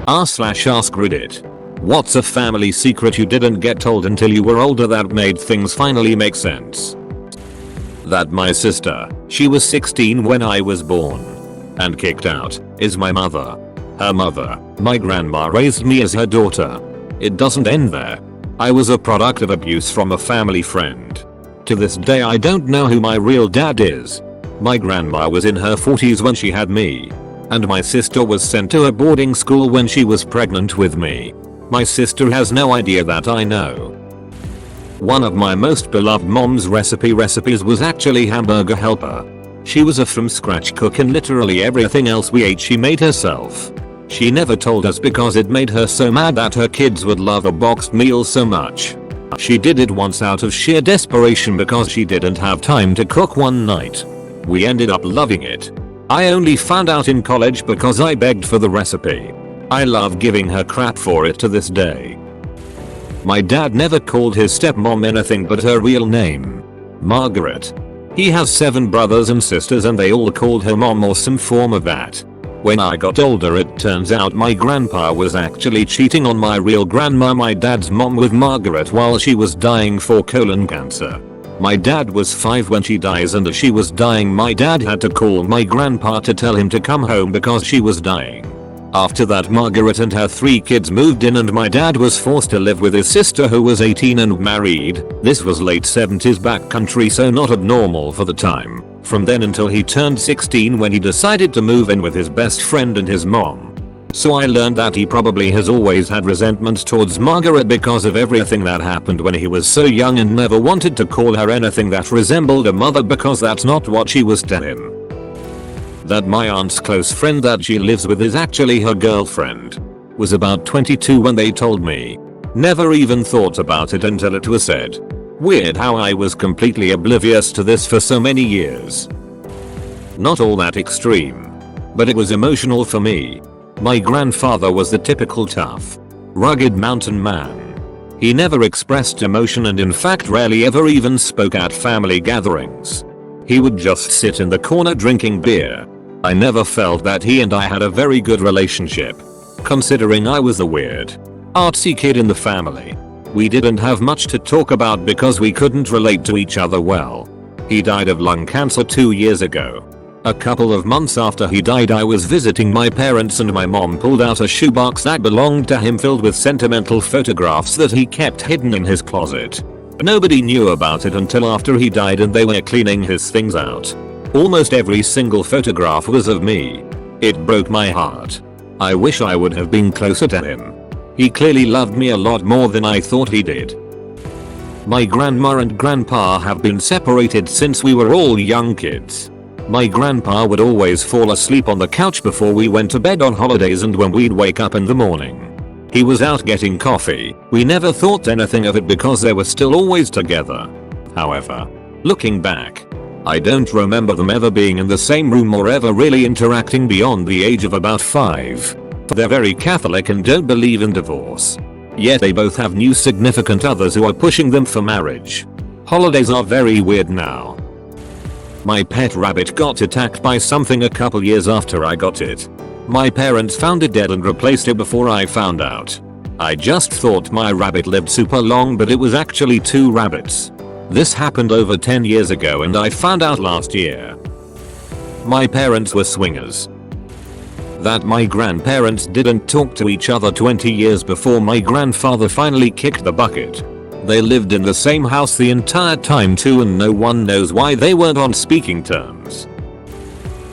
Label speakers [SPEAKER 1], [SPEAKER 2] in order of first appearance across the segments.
[SPEAKER 1] r/ask Reddit. What's a family secret you didn't get told until you were older that made things finally make sense? That my sister, she was 16 when I was born and kicked out, is my mother. Her mother, my grandma, raised me as her daughter. It doesn't end there. I was a product of abuse from a family friend. To this day I don't know who my real dad is. My grandma was in her 40s when she had me, and my sister was sent to a boarding school when she was pregnant with me. My sister has no idea that I know. One of my most beloved mom's recipes was actually hamburger helper. She was a from scratch cook and literally everything else we ate she made herself. She never told us because it made her so mad that her kids would love a boxed meal so much. She did it once out of sheer desperation because she didn't have time to cook one night. We ended up loving it. I only found out in college because I begged for the recipe. I love giving her crap for it to this day. My dad never called his stepmom anything but her real name, Margaret. He has 7 brothers and sisters and they all called her mom or some form of that. When I got older it turns out my grandpa was actually cheating on my real grandma, my dad's mom, with Margaret while she was dying for colon cancer. My dad was 5 when she dies, and as she was dying my dad had to call my grandpa to tell him to come home because she was dying. After that Margaret and her 3 kids moved in and my dad was forced to live with his sister who was 18 and married. This was late 70s backcountry, so not abnormal for the time. From then until he turned 16 when he decided to move in with his best friend and his mom. So I learned that he probably has always had resentment towards Margaret because of everything that happened when he was so young and never wanted to call her anything that resembled a mother because that's not what she was to him. That my aunt's close friend that she lives with is actually her girlfriend. Was about 22 when they told me. Never even thought about it until it was said. Weird how I was completely oblivious to this for so many years. Not all that extreme, but it was emotional for me. My grandfather was the typical tough, rugged mountain man. He never expressed emotion and in fact rarely ever even spoke at family gatherings. He would just sit in the corner drinking beer. I never felt that he and I had a very good relationship, considering I was the weird, artsy kid in the family. We didn't have much to talk about because we couldn't relate to each other well. He died of lung cancer 2 years ago. A couple of months after he died I was visiting my parents and my mom pulled out a shoebox that belonged to him filled with sentimental photographs that he kept hidden in his closet. Nobody knew about it until after he died and they were cleaning his things out. Almost every single photograph was of me. It broke my heart. I wish I would have been closer to him. He clearly loved me a lot more than I thought he did. My grandma and grandpa have been separated since we were all young kids. My grandpa would always fall asleep on the couch before we went to bed on holidays, and when we'd wake up in the morning, he was out getting coffee. We never thought anything of it because they were still always together. However, looking back, I don't remember them ever being in the same room or ever really interacting beyond the age of about 5. They're very Catholic and don't believe in divorce. Yet they both have new significant others who are pushing them for marriage. Holidays are very weird now. My pet rabbit got attacked by something a couple years after I got it. My parents found it dead and replaced it before I found out. I just thought my rabbit lived super long, but it was actually 2 rabbits. This happened over 10 years ago and I found out last year. My parents were swingers. That my grandparents didn't talk to each other 20 years before my grandfather finally kicked the bucket. They lived in the same house the entire time too, and no one knows why they weren't on speaking terms.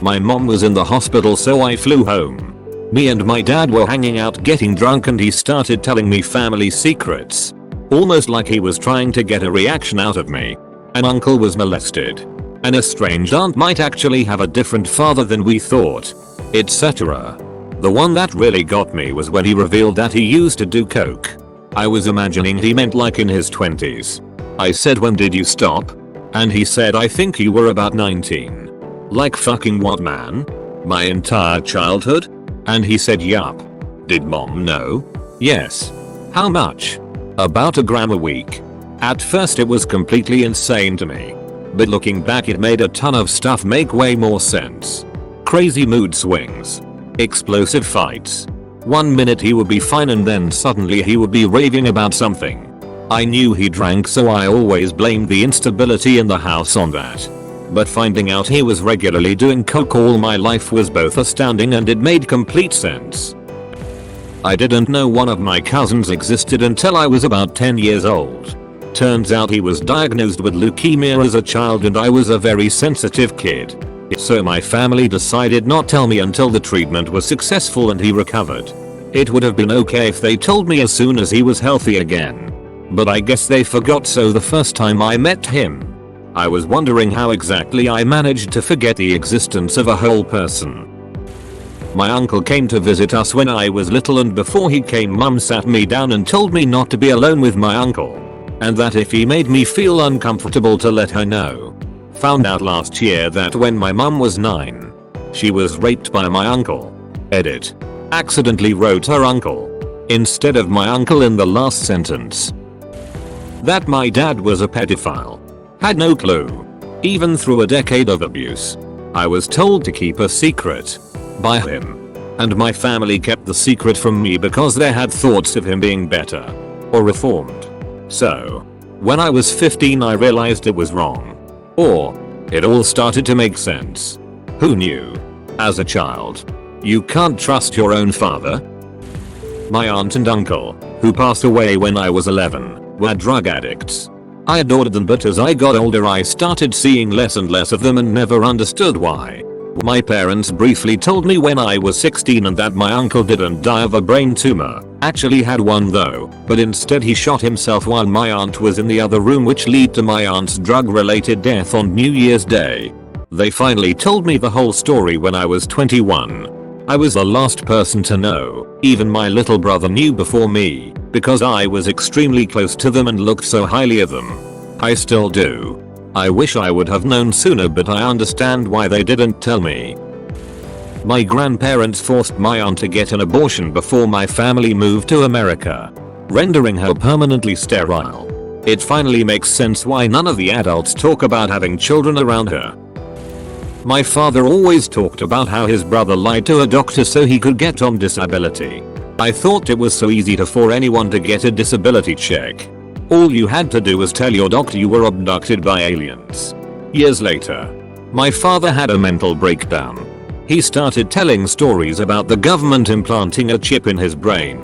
[SPEAKER 1] My mom was in the hospital, so I flew home. Me and my dad were hanging out getting drunk and he started telling me family secrets. Almost like he was trying to get a reaction out of me. An uncle was molested. An estranged aunt might actually have a different father than we thought, etc. The one that really got me was when he revealed that he used to do coke. I was imagining he meant like in his 20s. I said, when did you stop? And he said, I think you were about 19. Like fucking what, man? My entire childhood? And he said, yup. Did mom know? Yes. How much? About a gram a week. At first it was completely insane to me. But looking back it made a ton of stuff make way more sense. Crazy mood swings. Explosive fights. One minute he would be fine and then suddenly he would be raving about something. I knew he drank, so I always blamed the instability in the house on that. But finding out he was regularly doing coke all my life was both astounding and it made complete sense. I didn't know one of my cousins existed until I was about 10 years old. Turns out he was diagnosed with leukemia as a child and I was a very sensitive kid. So my family decided not tell me until the treatment was successful and he recovered. It would have been okay if they told me as soon as he was healthy again. But I guess they forgot, so the first time I met him, I was wondering how exactly I managed to forget the existence of a whole person. My uncle came to visit us when I was little, and before he came mum sat me down and told me not to be alone with my uncle. And that if he made me feel uncomfortable to let her know. Found out last year that when my mum was 9, she was raped by my uncle. Edit. Accidentally wrote her uncle instead of my uncle in the last sentence. That my dad was a pedophile. Had no clue. Even through a decade of abuse, I was told to keep a secret by him. And my family kept the secret from me because they had thoughts of him being better or reformed. So, when I was 15 I realized it was wrong. Or, it all started to make sense. Who knew? As a child, you can't trust your own father. My aunt and uncle, who passed away when I was 11, were drug addicts. I adored them, but as I got older I started seeing less and less of them and never understood why. My parents briefly told me when I was 16 and that my uncle didn't die of a brain tumor, actually had one though, but instead he shot himself while my aunt was in the other room, which led to my aunt's drug-related death on New Year's Day. They finally told me the whole story when I was 21. I was the last person to know. Even my little brother knew before me, because I was extremely close to them and looked so highly of them. I still do. I wish I would have known sooner, but I understand why they didn't tell me. My grandparents forced my aunt to get an abortion before my family moved to America, rendering her permanently sterile. It finally makes sense why none of the adults talk about having children around her. My father always talked about how his brother lied to a doctor so he could get on disability. I thought it was so easy for anyone to get a disability check. All you had to do was tell your doctor you were abducted by aliens. Years later, my father had a mental breakdown. He started telling stories about the government implanting a chip in his brain.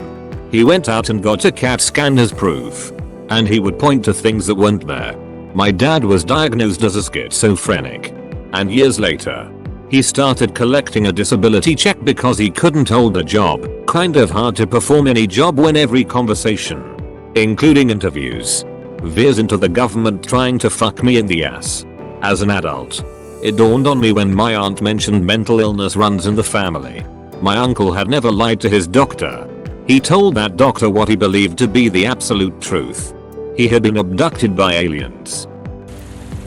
[SPEAKER 1] He went out and got a CAT scan as proof. And he would point to things that weren't there. My dad was diagnosed as a schizophrenic. And years later, he started collecting a disability check because he couldn't hold a job. Kind of hard to perform any job when every conversation, including interviews, veers into the government trying to fuck me in the ass. As an adult, it dawned on me when my aunt mentioned mental illness runs in the family. My uncle had never lied to his doctor. He told that doctor what he believed to be the absolute truth. He had been abducted by aliens.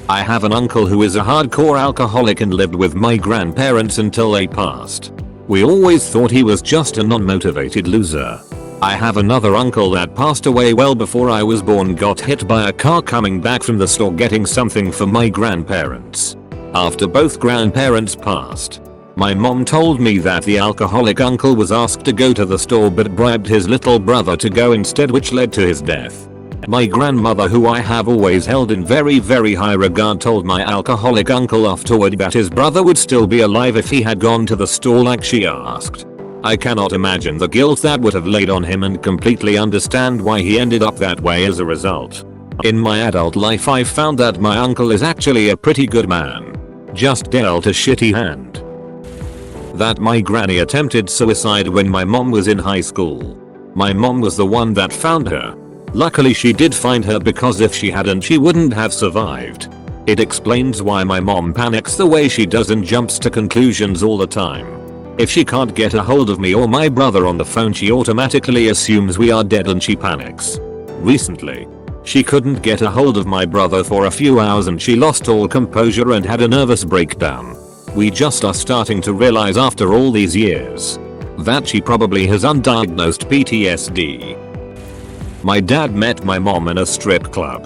[SPEAKER 1] I have an uncle who is a hardcore alcoholic and lived with my grandparents until they passed. We always thought he was just a non-motivated loser. I have another uncle that passed away well before I was born, got hit by a car coming back from the store getting something for my grandparents. After both grandparents passed, my mom told me that the alcoholic uncle was asked to go to the store but bribed his little brother to go instead, which led to his death. My grandmother, who I have always held in very high regard, told my alcoholic uncle afterward that his brother would still be alive if he had gone to the store like she asked. I cannot imagine the guilt that would have laid on him and completely understand why he ended up that way as a result. In my adult life I found that my uncle is actually a pretty good man. Just dealt a shitty hand. That my granny attempted suicide when my mom was in high school. My mom was the one that found her. Luckily she did find her, because if she hadn't she wouldn't have survived. It explains why my mom panics the way she does and jumps to conclusions all the time. If she can't get a hold of me or my brother on the phone, she automatically assumes we are dead and she panics. Recently, she couldn't get a hold of my brother for a few hours and she lost all composure and had a nervous breakdown. We just are starting to realize after all these years that she probably has undiagnosed PTSD. My dad met my mom in a strip club.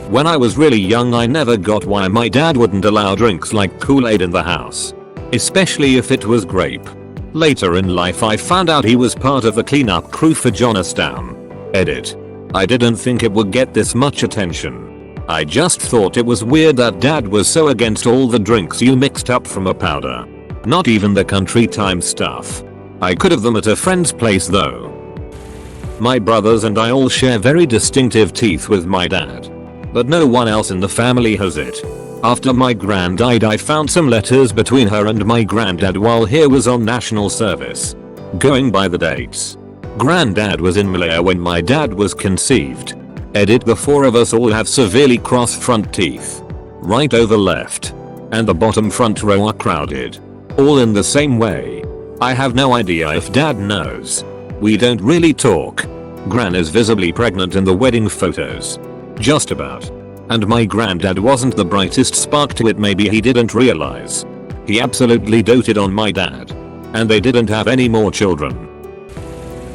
[SPEAKER 1] When I was really young I never got why my dad wouldn't allow drinks like Kool-Aid in the house. Especially if it was grape. Later in life I found out he was part of the cleanup crew for Johnstown. Edit. I didn't think it would get this much attention. I just thought it was weird that dad was so against all the drinks you mixed up from a powder. Not even the country time stuff. I could have them at a friend's place though. My brothers and I all share very distinctive teeth with my dad. But no one else in the family has it. After my gran died I found some letters between her and my granddad while he was on national service. Going by the dates. Granddad was in Malaya when my dad was conceived. Edit. The four of us all have severely crossed front teeth. Right over left. And the bottom front row are crowded. All in the same way. I have no idea if dad knows. We don't really talk. Gran is visibly pregnant in the wedding photos. Just about. And my granddad wasn't the brightest spark to it, maybe he didn't realize. He absolutely doted on my dad. And they didn't have any more children.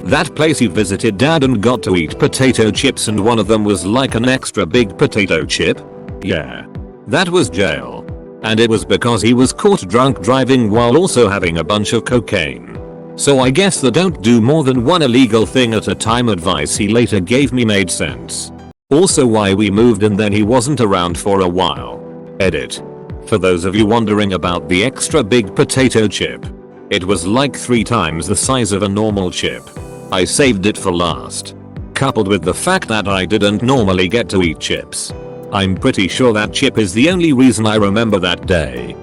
[SPEAKER 1] That place you visited dad and got to eat potato chips and one of them was like an extra big potato chip? Yeah. That was jail. And it was because he was caught drunk driving while also having a bunch of cocaine. So I guess the don't do more than one illegal thing at a time advice he later gave me made sense. Also why we moved and then he wasn't around for a while. Edit. For those of you wondering about the extra big potato chip. It was like 3 times the size of a normal chip. I saved it for last. Coupled with the fact that I didn't normally get to eat chips. I'm pretty sure that chip is the only reason I remember that day.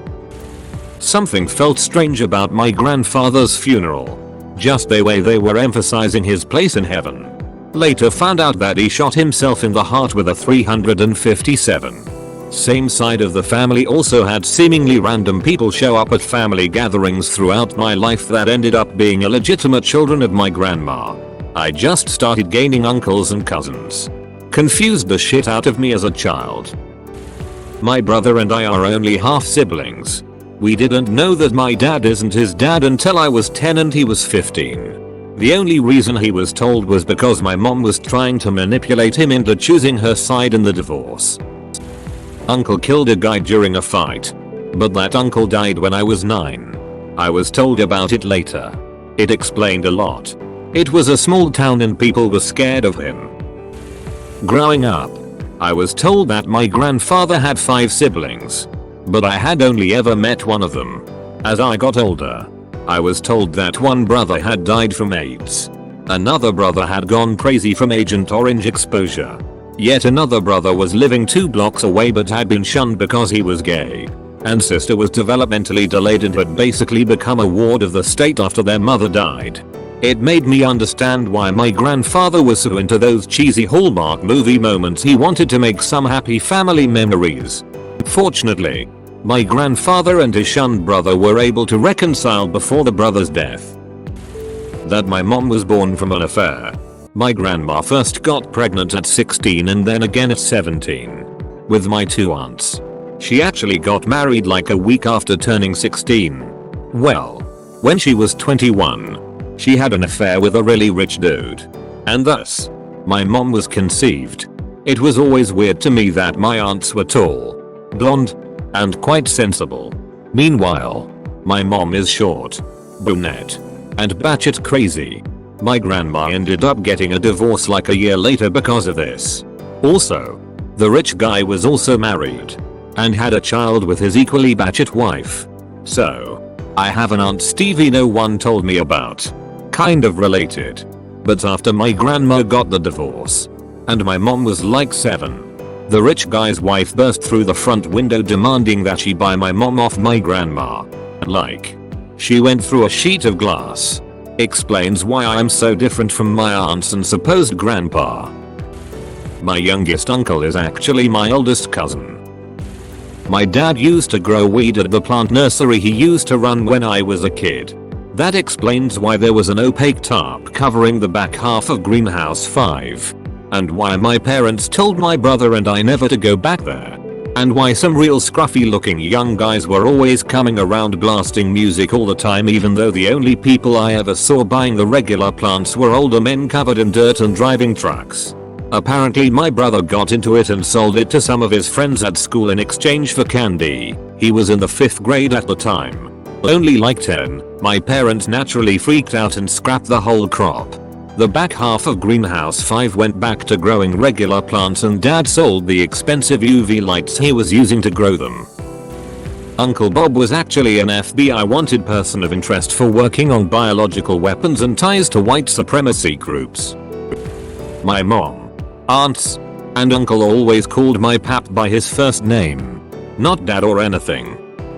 [SPEAKER 1] Something felt strange about my grandfather's funeral. Just the way they were emphasizing his place in heaven. Later found out that he shot himself in the heart with a 357. Same side of the family also had seemingly random people show up at family gatherings throughout my life that ended up being illegitimate children of my grandma. I just started gaining uncles and cousins. Confused the shit out of me as a child. My brother and I are only half siblings. We didn't know that my dad isn't his dad until I was 10 and he was 15. The only reason he was told was because my mom was trying to manipulate him into choosing her side in the divorce. Uncle killed a guy during a fight. But that uncle died when I was 9. I was told about it later. It explained a lot. It was a small town and people were scared of him. Growing up, I was told that my grandfather had 5 siblings. But I had only ever met one of them. As I got older, I was told that one brother had died from AIDS. Another brother had gone crazy from Agent Orange exposure. Yet another brother was living 2 blocks away but had been shunned because he was gay. And sister was developmentally delayed and had basically become a ward of the state after their mother died. It made me understand why my grandfather was so into those cheesy Hallmark movie moments. He wanted to make some happy family memories. Fortunately, my grandfather and his shunned brother were able to reconcile before the brother's death. That my mom was born from an affair. My grandma first got pregnant at 16 and then again at 17. With my 2 aunts. She actually got married like a week after turning 16. Well, when she was 21, she had an affair with a really rich dude. And thus, my mom was conceived. It was always weird to me that my aunts were tall, blonde, and quite sensible. Meanwhile, my mom is short, brunette, and batshit crazy. My grandma ended up getting a divorce like a year later because of this. Also, the rich guy was also married and had a child with his equally batshit wife. So, I have an aunt Stevie no one told me about. Kind of related. But after my grandma got the divorce, and my mom was like 7, the rich guy's wife burst through the front window demanding that she buy my mom off my grandma. Like, she went through a sheet of glass. Explains why I am so different from my aunts and supposed grandpa. My youngest uncle is actually my oldest cousin. My dad used to grow weed at the plant nursery he used to run when I was a kid. That explains why there was an opaque tarp covering the back half of Greenhouse 5. And why my parents told my brother and I never to go back there. And why some real scruffy looking young guys were always coming around blasting music all the time even though the only people I ever saw buying the regular plants were older men covered in dirt and driving trucks. Apparently my brother got into it and sold it to some of his friends at school in exchange for candy. He was in the 5th grade at the time. Only like 10. My parents naturally freaked out and scrapped the whole crop. The back half of Greenhouse 5 went back to growing regular plants and Dad sold the expensive UV lights he was using to grow them. Uncle Bob was actually an FBI wanted person of interest for working on biological weapons and ties to white supremacy groups. My mom, aunts, and uncle always called my pap by his first name, not dad or anything.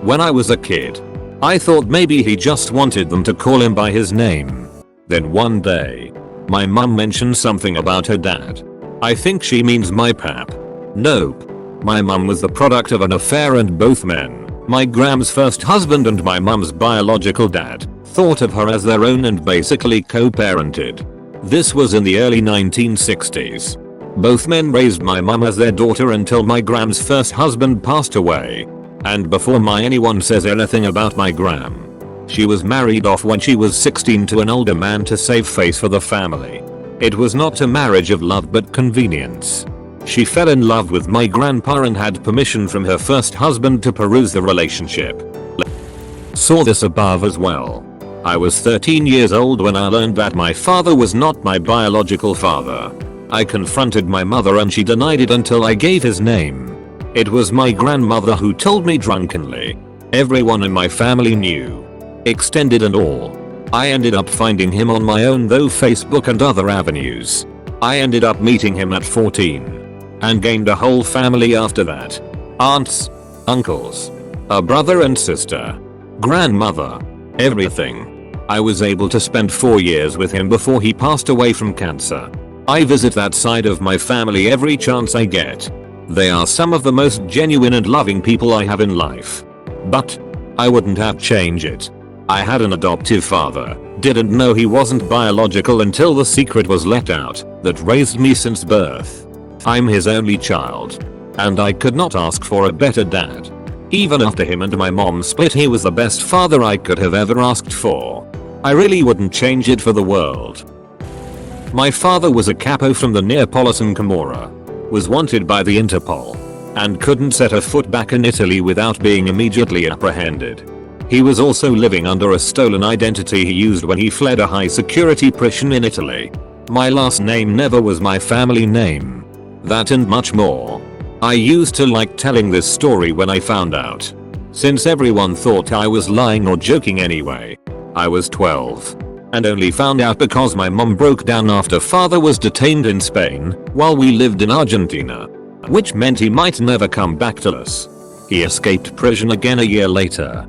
[SPEAKER 1] When I was a kid, I thought maybe he just wanted them to call him by his name. Then one day, my mum mentioned something about her dad. I think she means my pap. Nope. My mum was the product of an affair and both men, my Gram's first husband and my mum's biological dad, thought of her as their own and basically co-parented. This was in the early 1960s. Both men raised my mum as their daughter until my Gram's first husband passed away. And before anyone says anything about my Gram, she was married off when she was 16 to an older man to save face for the family. It was not a marriage of love but convenience. She fell in love with my grandpa and had permission from her first husband to peruse the relationship. Saw this above as well. I was 13 years old when I learned that my father was not my biological father. I confronted my mother and she denied it until I gave his name. It was my grandmother who told me drunkenly. Everyone in my family knew. Extended and all. I ended up finding him on my own through Facebook and other avenues. I ended up meeting him at 14. And gained a whole family after that. Aunts, uncles, a brother and sister, grandmother, everything. I was able to spend 4 years with him before he passed away from cancer. I visit that side of my family every chance I get. They are some of the most genuine and loving people I have in life. But I wouldn't have changed it. I had an adoptive father, didn't know he wasn't biological until the secret was let out, that raised me since birth. I'm his only child. And I could not ask for a better dad. Even after him and my mom split, he was the best father I could have ever asked for. I really wouldn't change it for the world. My father was a capo from the Neapolitan Camorra, was wanted by the Interpol, and couldn't set a foot back in Italy without being immediately apprehended. He was also living under a stolen identity he used when he fled a high security prison in Italy. My last name never was my family name. That and much more. I used to like telling this story when I found out. Since everyone thought I was lying or joking anyway. I was 12. And only found out because my mom broke down after father was detained in Spain while we lived in Argentina. Which meant he might never come back to us. He escaped prison again a year later.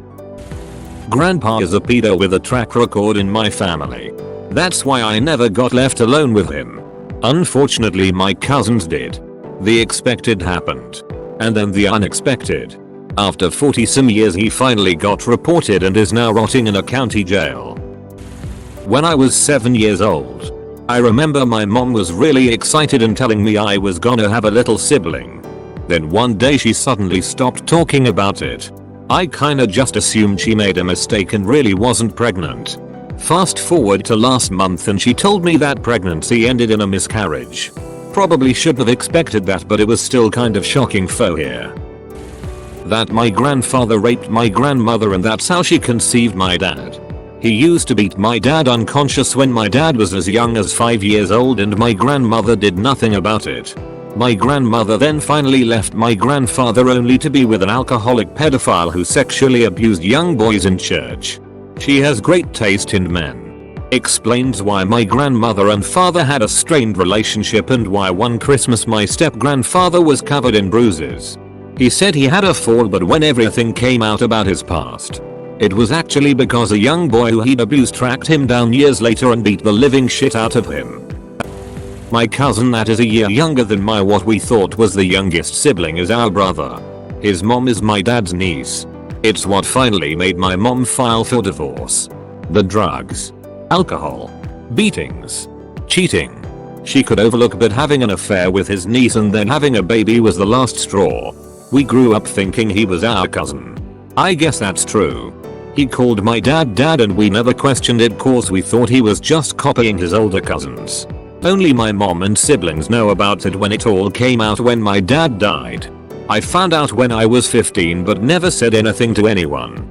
[SPEAKER 1] Grandpa is a pedo with a track record in my family. That's why I never got left alone with him. Unfortunately my cousins did. The expected happened. And then the unexpected. After 40 some years he finally got reported and is now rotting in a county jail. When I was 7 years old, I remember my mom was really excited and telling me I was gonna have a little sibling. Then one day she suddenly stopped talking about it. I kinda just assumed she made a mistake and really wasn't pregnant. Fast forward to last month and she told me that pregnancy ended in a miscarriage. Probably should have expected that, but it was still kind of shocking for here. That my grandfather raped my grandmother and that's how she conceived my dad. He used to beat my dad unconscious when my dad was as young as 5 years old and my grandmother did nothing about it. My grandmother then finally left my grandfather only to be with an alcoholic pedophile who sexually abused young boys in church. She has great taste in men. Explains why my grandmother and father had a strained relationship and why one Christmas my step-grandfather was covered in bruises. He said he had a fall, but when everything came out about his past, it was actually because a young boy who he'd abused tracked him down years later and beat the living shit out of him. My cousin that is a year younger than my what we thought was the youngest sibling is our brother. His mom is my dad's niece. It's what finally made my mom file for divorce. The drugs, alcohol, beatings, cheating. She could overlook, but having an affair with his niece and then having a baby was the last straw. We grew up thinking he was our cousin. I guess that's true. He called my dad dad and we never questioned it cause we thought he was just copying his older cousins. Only my mom and siblings know about it when it all came out when my dad died. I found out when I was 15 but never said anything to anyone.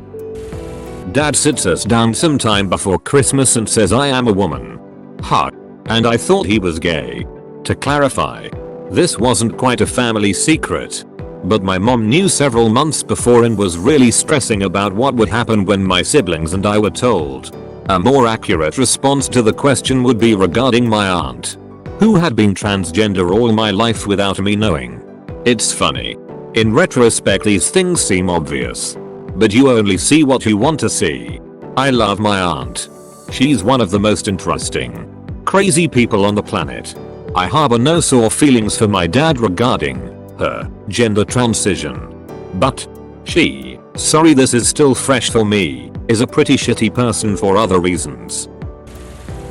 [SPEAKER 1] dad sits us down sometime before Christmas and says I am a woman. Ha. And I thought he was gay. To clarify, this wasn't quite a family secret. But my mom knew several months before and was really stressing about what would happen when my siblings and I were told. A more accurate response to the question would be regarding my aunt, who had been transgender all my life without me knowing. It's funny. In retrospect these things seem obvious. But you only see what you want to see. I love my aunt. She's one of the most interesting, crazy people on the planet. I harbor no sore feelings for my dad regarding her gender transition. But she, sorry this is still fresh for me, is a pretty shitty person for other reasons.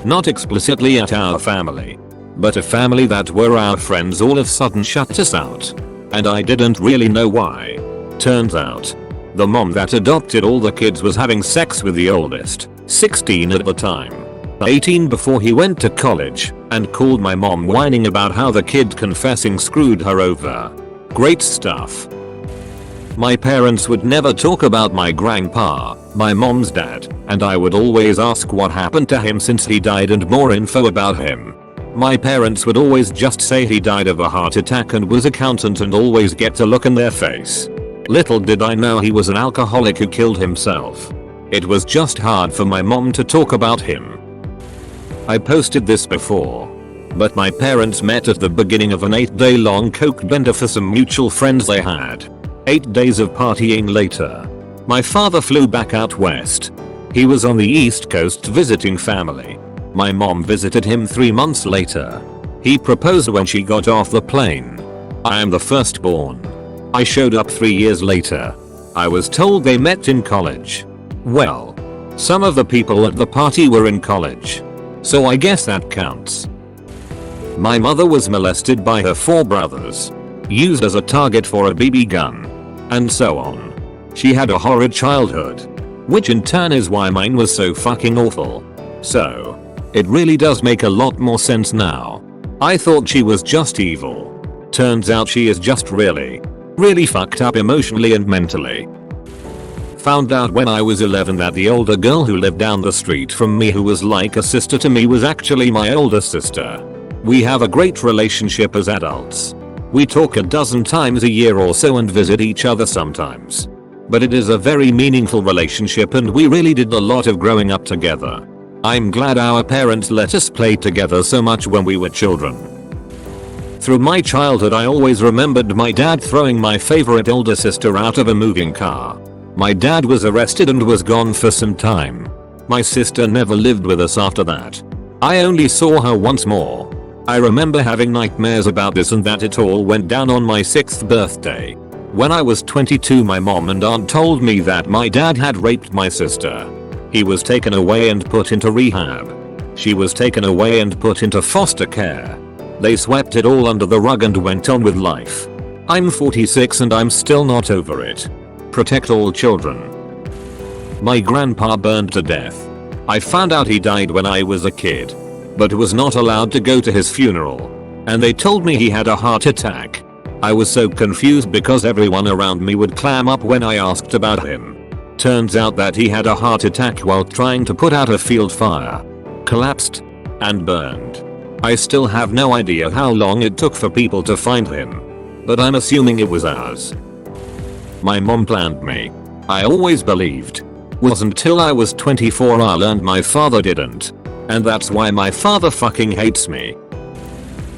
[SPEAKER 1] Not explicitly at our family, but a family that were our friends all of a sudden shut us out. And I didn't really know why. Turns out, the mom that adopted all the kids was having sex with the oldest, 16 at the time, 18 before he went to college, and called my mom whining about how the kid confessing screwed her over. Great stuff. My parents would never talk about my grandpa, my mom's dad, and I would always ask what happened to him since he died and more info about him. My parents would always just say he died of a heart attack and was accountant and always get a look in their face. Little did I know he was an alcoholic who killed himself. It was just hard for my mom to talk about him. I posted this before, but my parents met at the beginning of an 8-day long coke bender for some mutual friends they had. 8 days of partying later, my father flew back out west. He was on the East Coast visiting family. My mom visited him 3 months later. He proposed when she got off the plane. I am the firstborn. I showed up 3 years later. I was told they met in college. Well, some of the people at the party were in college, so I guess that counts. My mother was molested by her 4 brothers, used as a target for a BB gun, and so on. She had a horrid childhood, which in turn is why mine was so fucking awful. So, it really does make a lot more sense now. I thought she was just evil. Turns out she is just really fucked up emotionally and mentally. Found out when I was 11 that the older girl who lived down the street from me who was like a sister to me was actually my older sister. We have a great relationship as adults. We talk a dozen times a year or so and visit each other sometimes. But it is a very meaningful relationship and we really did a lot of growing up together. I'm glad our parents let us play together so much when we were children. Through my childhood I always remembered my dad throwing my favorite older sister out of a moving car. My dad was arrested and was gone for some time. My sister never lived with us after that. I only saw her once more. I remember having nightmares about this and that it all went down on my 6th birthday. When I was 22 my mom and aunt told me that my dad had raped my sister. He was taken away and put into rehab. She was taken away and put into foster care. They swept it all under the rug and went on with life. I'm 46 and I'm still not over it. Protect all children. My grandpa burned to death. I found out he died when I was a kid, but was not allowed to go to his funeral. And they told me he had a heart attack. I was so confused because everyone around me would clam up when I asked about him. Turns out that he had a heart attack while trying to put out a field fire, collapsed, and burned. I still have no idea how long it took for people to find him, but I'm assuming it was hours. My mom planned me. I always believed. Wasn't till I was 24 I learned my father didn't. And that's why my father fucking hates me.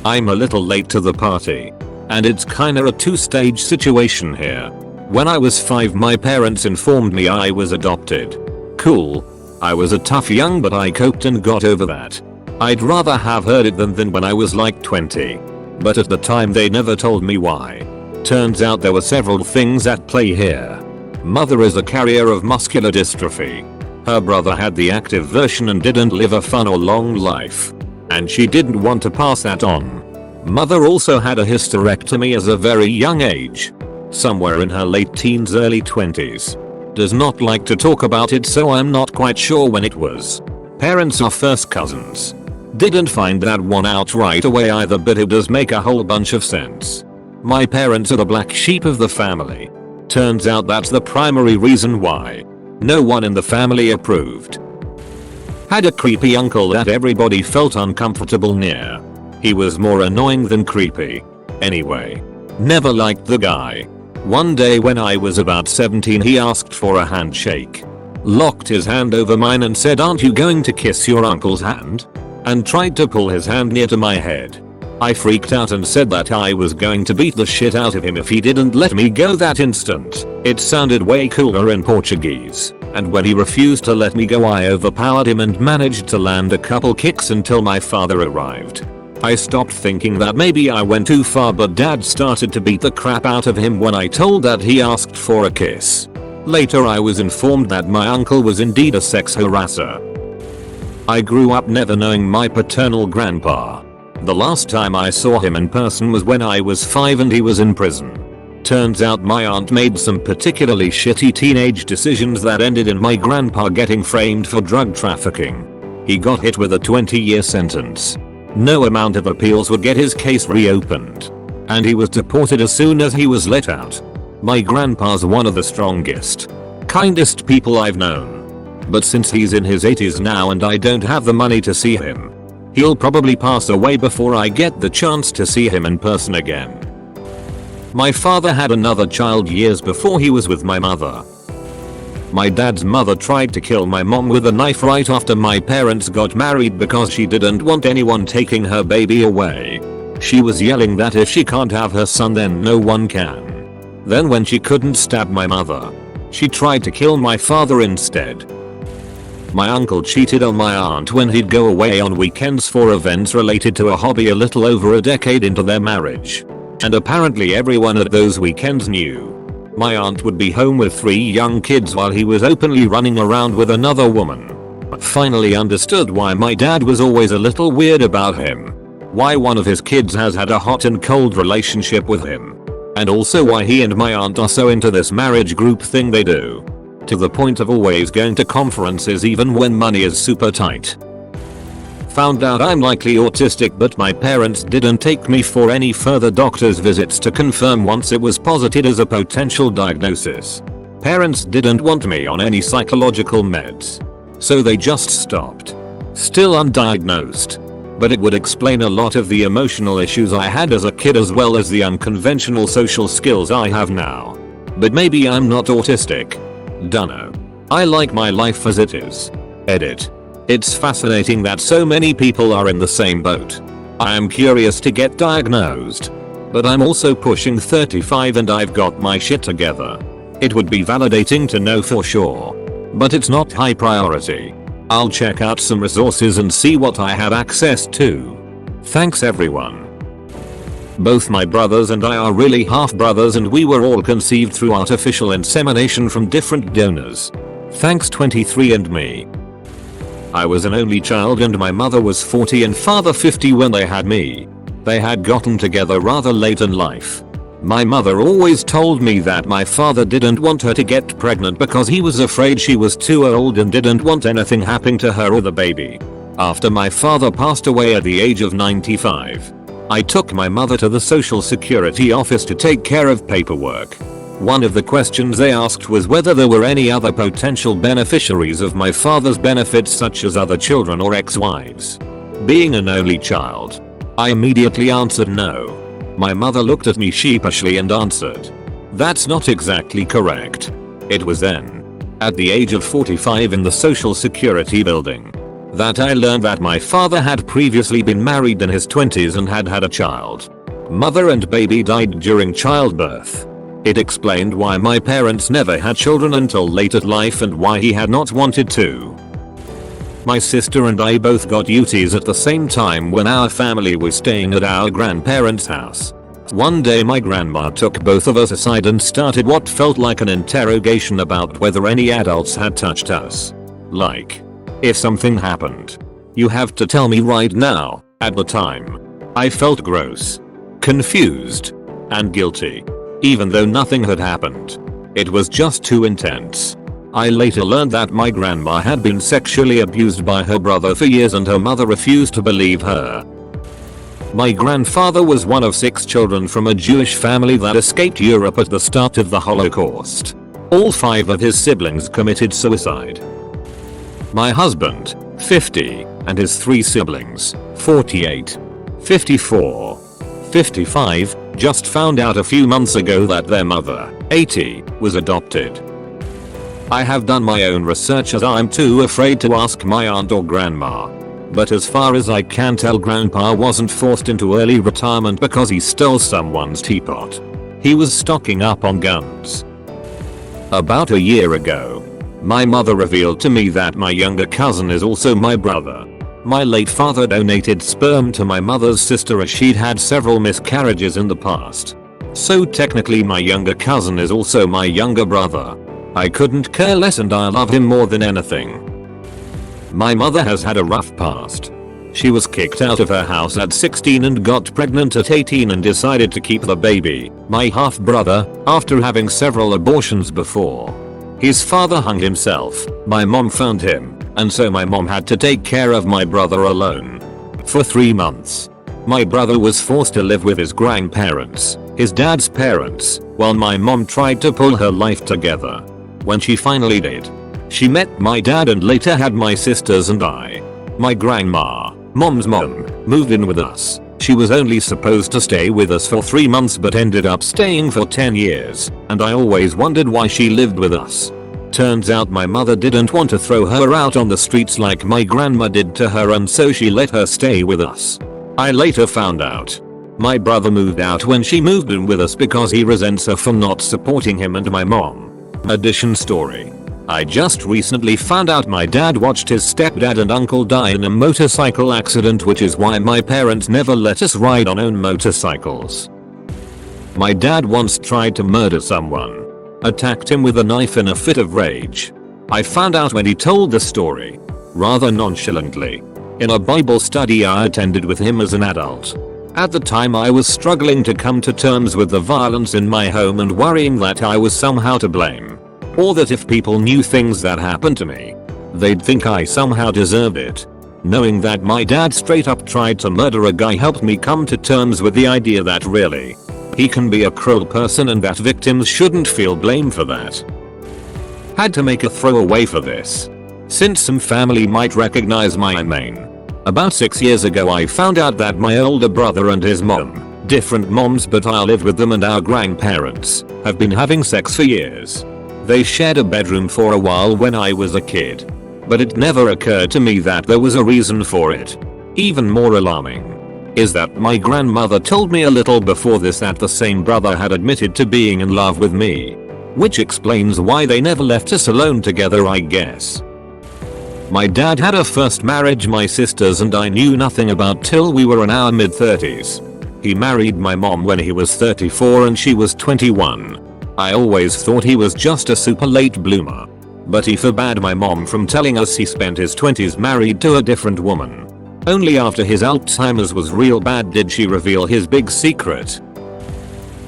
[SPEAKER 1] I'm a little late to the party. And it's kinda a 2-stage situation here. When I was 5 my parents informed me I was adopted. Cool. I was a tough young but I coped and got over that. I'd rather have heard it than when I was like 20. But at the time they never told me why. Turns out there were several things at play here. Mother is a carrier of muscular dystrophy. Her brother had the active version and didn't live a fun or long life. And she didn't want to pass that on. Mother also had a hysterectomy as a very young age. Somewhere in her late teens early 20s. Does not like to talk about it so I'm not quite sure when it was. Parents are first cousins. Didn't find that one out right away either but it does make a whole bunch of sense. My parents are the black sheep of the family. Turns out that's the primary reason why. No one in the family approved. Had a creepy uncle that everybody felt uncomfortable near. He was more annoying than creepy. Anyway, never liked the guy. One day when I was about 17 he asked for a handshake. Locked his hand over mine and said, "Aren't you going to kiss your uncle's hand?" And tried to pull his hand near to my head. I freaked out and said that I was going to beat the shit out of him if he didn't let me go that instant. It sounded way cooler in Portuguese, and when he refused to let me go I overpowered him and managed to land a couple kicks until my father arrived. I stopped thinking that maybe I went too far, but dad started to beat the crap out of him when I told that he asked for a kiss. Later I was informed that my uncle was indeed a sex harasser. I grew up never knowing my paternal grandpa. The last time I saw him in person was when I was 5 and he was in prison. Turns out my aunt made some particularly shitty teenage decisions that ended in my grandpa getting framed for drug trafficking. He got hit with a 20-year sentence. No amount of appeals would get his case reopened. And he was deported as soon as he was let out. My grandpa's one of the strongest, kindest people I've known. But since he's in his 80s now and I don't have the money to see him, he'll probably pass away before I get the chance to see him in person again. My father had another child years before he was with my mother. My dad's mother tried to kill my mom with a knife right after my parents got married because she didn't want anyone taking her baby away. She was yelling that if she can't have her son then no one can. Then when she couldn't stab my mother, she tried to kill my father instead. My uncle cheated on my aunt when he'd go away on weekends for events related to a hobby a little over a decade into their marriage. And apparently everyone at those weekends knew. My aunt would be home with 3 young kids while he was openly running around with another woman. Finally understood why my dad was always a little weird about him. Why one of his kids has had a hot and cold relationship with him. And also why he and my aunt are so into this marriage group thing they do. To the point of always going to conferences even when money is super tight. Found out I'm likely autistic, but my parents didn't take me for any further doctor's visits to confirm once it was posited as a potential diagnosis. Parents didn't want me on any psychological meds. So they just stopped. Still undiagnosed. But it would explain a lot of the emotional issues I had as a kid as well as the unconventional social skills I have now. But maybe I'm not autistic. Dunno. I like my life as it is. Edit. It's fascinating that so many people are in the same boat. I am curious to get diagnosed. But I'm also pushing 35 and I've got my shit together. It would be validating to know for sure. But it's not high priority. I'll check out some resources and see what I have access to. Thanks everyone. Both my brothers and I are really half brothers and we were all conceived through artificial insemination from different donors. Thanks 23andMe. I was an only child and my mother was 40 and father 50 when they had me. They had gotten together rather late in life. My mother always told me that my father didn't want her to get pregnant because he was afraid she was too old and didn't want anything happening to her or the baby. After my father passed away at the age of 95, I took my mother to the Social Security office to take care of paperwork. One of the questions they asked was whether there were any other potential beneficiaries of my father's benefits such as other children or ex-wives. Being an only child, I immediately answered no. My mother looked at me sheepishly and answered, "That's not exactly correct." It was then, at the age of 45 in the Social Security building, that I learned that my father had previously been married in his 20s and had had a child. Mother and baby died during childbirth. It explained why my parents never had children until late in life and why he had not wanted to. My sister and I both got UTIs at the same time when our family was staying at our grandparents' house. One day my grandma took both of us aside and started what felt like an interrogation about whether any adults had touched us. Like, if something happened, you have to tell me right now. At the time, I felt gross, confused, and guilty. Even though nothing had happened. It was just too intense. I later learned that my grandma had been sexually abused by her brother for years and her mother refused to believe her. My grandfather was one of 6 children from a Jewish family that escaped Europe at the start of the Holocaust. All 5 of his siblings committed suicide. My husband, 50, and his 3 siblings, 48, 54, 55, just found out a few months ago that their mother, 80, was adopted. I have done my own research as I'm too afraid to ask my aunt or grandma. But as far as I can tell, grandpa wasn't forced into early retirement because he stole someone's teapot. He was stocking up on guns. About a year ago, my mother revealed to me that my younger cousin is also my brother. My late father donated sperm to my mother's sister as she'd had several miscarriages in the past. So technically my younger cousin is also my younger brother. I couldn't care less and I love him more than anything. My mother has had a rough past. She was kicked out of her house at 16 and got pregnant at 18 and decided to keep the baby, my half brother, after having several abortions before. His father hung himself, my mom found him, and so my mom had to take care of my brother alone. For 3 months. My brother was forced to live with his grandparents, his dad's parents, while my mom tried to pull her life together. When she finally did, she met my dad and later had my sisters and I. My grandma, mom's mom, moved in with us. She was only supposed to stay with us for 3 months but ended up staying for 10 years, and I always wondered why she lived with us. Turns out my mother didn't want to throw her out on the streets like my grandma did to her, and so she let her stay with us. I later found out my brother moved out when she moved in with us because he resents her for not supporting him and my mom. Addition story. I just recently found out my dad watched his stepdad and uncle die in a motorcycle accident, which is why my parents never let us ride on own motorcycles. My dad once tried to murder someone. Attacked him with a knife in a fit of rage. I found out when he told the story. Rather nonchalantly. In a Bible study I attended with him as an adult. At the time I was struggling to come to terms with the violence in my home and worrying that I was somehow to blame. Or that if people knew things that happened to me, they'd think I somehow deserved it. Knowing that my dad straight up tried to murder a guy helped me come to terms with the idea that really, he can be a cruel person and that victims shouldn't feel blame for that. Had to make a throwaway for this, since some family might recognize my name. About 6 years ago I found out that my older brother and his mom, different moms but I live with them, and our grandparents, have been having sex for years. They shared a bedroom for a while when I was a kid. But it never occurred to me that there was a reason for it. Even more alarming is that my grandmother told me a little before this that the same brother had admitted to being in love with me. Which explains why they never left us alone together, I guess. My dad had a first marriage my sisters and I knew nothing about till we were in our mid-30s. He married my mom when he was 34 and she was 21. I always thought he was just a super late bloomer. But he forbade my mom from telling us he spent his 20s married to a different woman. Only after his Alzheimer's was real bad did she reveal his big secret.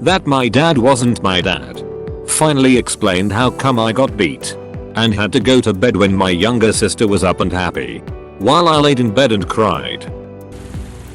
[SPEAKER 1] That my dad wasn't my dad. Finally explained how come I got beat and had to go to bed when my younger sister was up and happy, while I laid in bed and cried.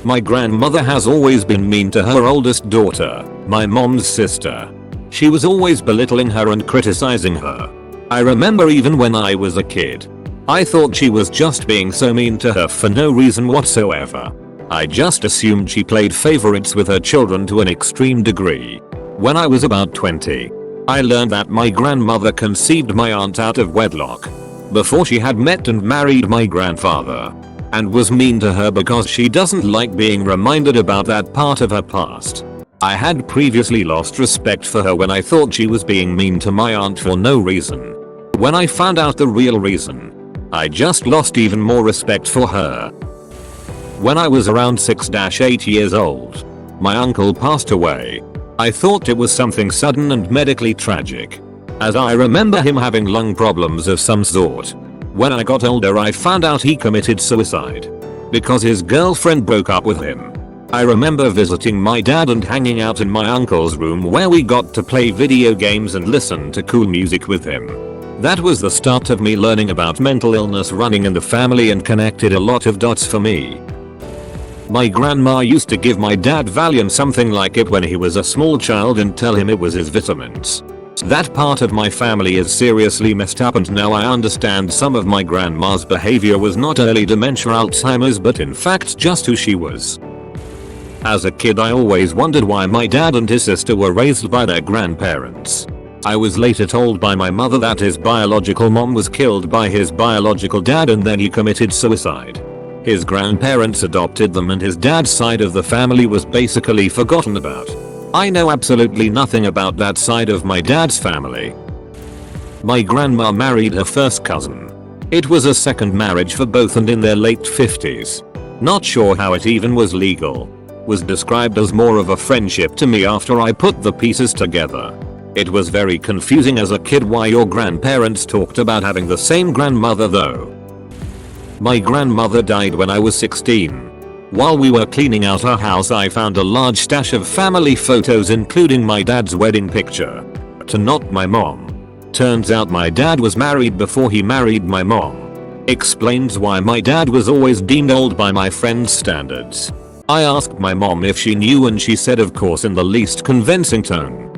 [SPEAKER 1] My grandmother has always been mean to her oldest daughter, my mom's sister. She was always belittling her and criticizing her. I remember even when I was a kid, I thought she was just being so mean to her for no reason whatsoever. I just assumed she played favorites with her children to an extreme degree. When I was about 20, I learned that my grandmother conceived my aunt out of wedlock before she had met and married my grandfather, and was mean to her because she doesn't like being reminded about that part of her past. I had previously lost respect for her when I thought she was being mean to my aunt for no reason. When I found out the real reason, I just lost even more respect for her. When I was around 6-8 years old, my uncle passed away. I thought it was something sudden and medically tragic, as I remember him having lung problems of some sort. When I got older I found out he committed suicide because his girlfriend broke up with him. I remember visiting my dad and hanging out in my uncle's room where we got to play video games and listen to cool music with him. That was the start of me learning about mental illness running in the family and connected a lot of dots for me. My grandma used to give my dad Valium something like it when he was a small child and tell him it was his vitamins. That part of my family is seriously messed up, and now I understand some of my grandma's behavior was not early dementia Alzheimer's but in fact just who she was. As a kid I always wondered why my dad and his sister were raised by their grandparents. I was later told by my mother that his biological mom was killed by his biological dad and then he committed suicide. His grandparents adopted them and his dad's side of the family was basically forgotten about. I know absolutely nothing about that side of my dad's family. My grandma married her first cousin. It was a second marriage for both and in their late 50s. Not sure how it even was legal. Was described as more of a friendship to me after I put the pieces together. It was very confusing as a kid why your grandparents talked about having the same grandmother though. My grandmother died when I was 16. While we were cleaning out our house I found a large stash of family photos including my dad's wedding picture. To not my mom. Turns out my dad was married before he married my mom. Explains why my dad was always deemed old by my friends' standards. I asked my mom if she knew and she said of course in the least convincing tone.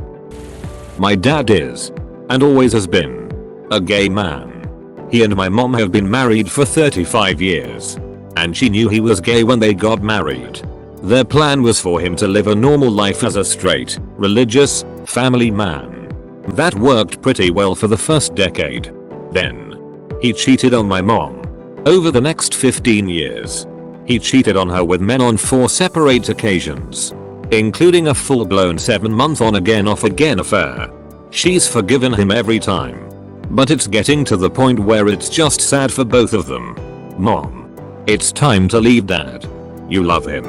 [SPEAKER 1] My dad is, and always has been, a gay man. He and my mom have been married for 35 years. And she knew he was gay when they got married. Their plan was for him to live a normal life as a straight, religious, family man. That worked pretty well for the first decade. Then, he cheated on my mom. Over the next 15 years, he cheated on her with men on 4 separate occasions, including a full-blown 7-month on-again off-again affair. She's forgiven him every time. But it's getting to the point where it's just sad for both of them. Mom. It's time to leave dad. You love him.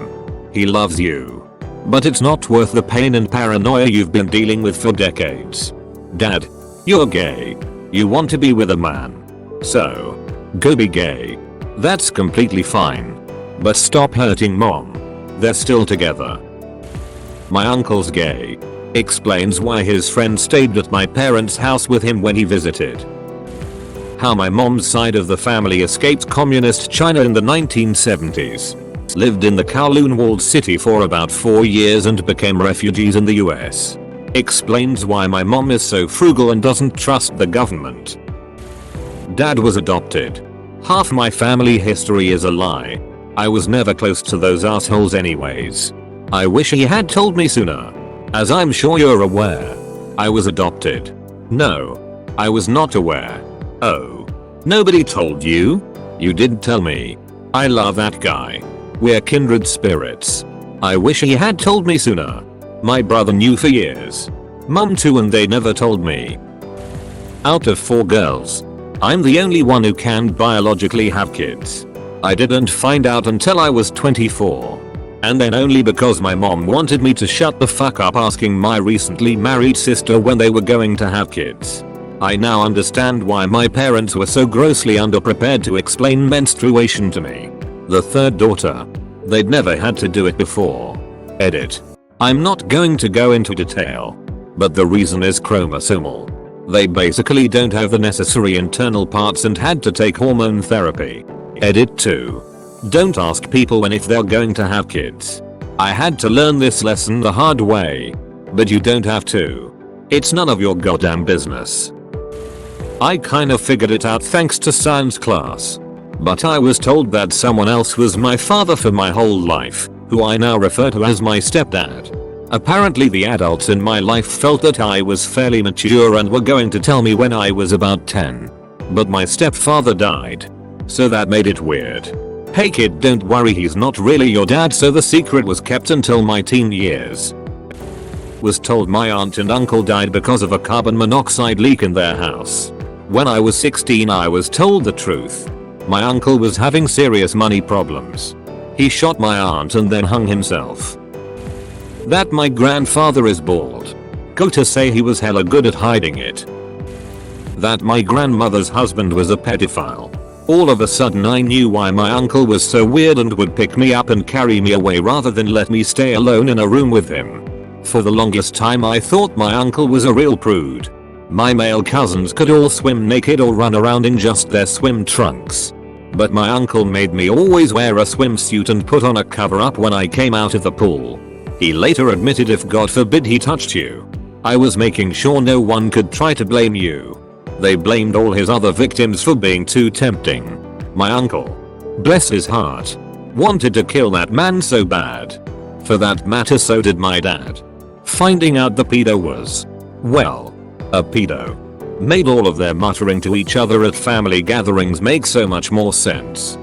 [SPEAKER 1] He loves you. But it's not worth the pain and paranoia you've been dealing with for decades. Dad, you're gay. You want to be with a man. So, go be gay. That's completely fine. But stop hurting mom. They're still together. My uncle's gay. Explains why his friend stayed at my parents' house with him when he visited. How my mom's side of the family escaped communist China in the 1970s. Lived in the Kowloon-walled city for about 4 years and became refugees in the US. Explains why my mom is so frugal and doesn't trust the government. Dad was adopted. Half my family history is a lie. I was never close to those assholes anyways. I wish he had told me sooner. As I'm sure you're aware, I was adopted. No, I was not aware. Oh. Nobody told you? You did tell me. I love that guy. We're kindred spirits. I wish he had told me sooner. My brother knew for years. Mom too and they never told me. Out of 4 girls, I'm the only one who can biologically have kids. I didn't find out until I was 24. And then only because my mom wanted me to shut the fuck up asking my recently married sister when they were going to have kids. I now understand why my parents were so grossly underprepared to explain menstruation to me. The third daughter. They'd never had to do it before. Edit. I'm not going to go into detail. But the reason is chromosomal. They basically don't have the necessary internal parts and had to take hormone therapy. Edit 2. Don't ask people when if they're going to have kids. I had to learn this lesson the hard way. But you don't have to. It's none of your goddamn business. I kinda figured it out thanks to science class. But I was told that someone else was my father for my whole life, who I now refer to as my stepdad. Apparently the adults in my life felt that I was fairly mature and were going to tell me when I was about 10. But my stepfather died. So that made it weird. Hey kid, don't worry, he's not really your dad, so the secret was kept until my teen years. Was told my aunt and uncle died because of a carbon monoxide leak in their house. When I was 16 I was told the truth. My uncle was having serious money problems. He shot my aunt and then hung himself. That my grandfather is bald. Go to say he was hella good at hiding it. That my grandmother's husband was a pedophile. All of a sudden I knew why my uncle was so weird and would pick me up and carry me away rather than let me stay alone in a room with him. For the longest time I thought my uncle was a real prude. My male cousins could all swim naked or run around in just their swim trunks. But my uncle made me always wear a swimsuit and put on a cover up when I came out of the pool. He later admitted if God forbid he touched you, I was making sure no one could try to blame you. They blamed all his other victims for being too tempting. My uncle, bless his heart, wanted to kill that man so bad. For that matter, so did my dad. Finding out the pedo was, well, a pedo made all of their muttering to each other at family gatherings make so much more sense.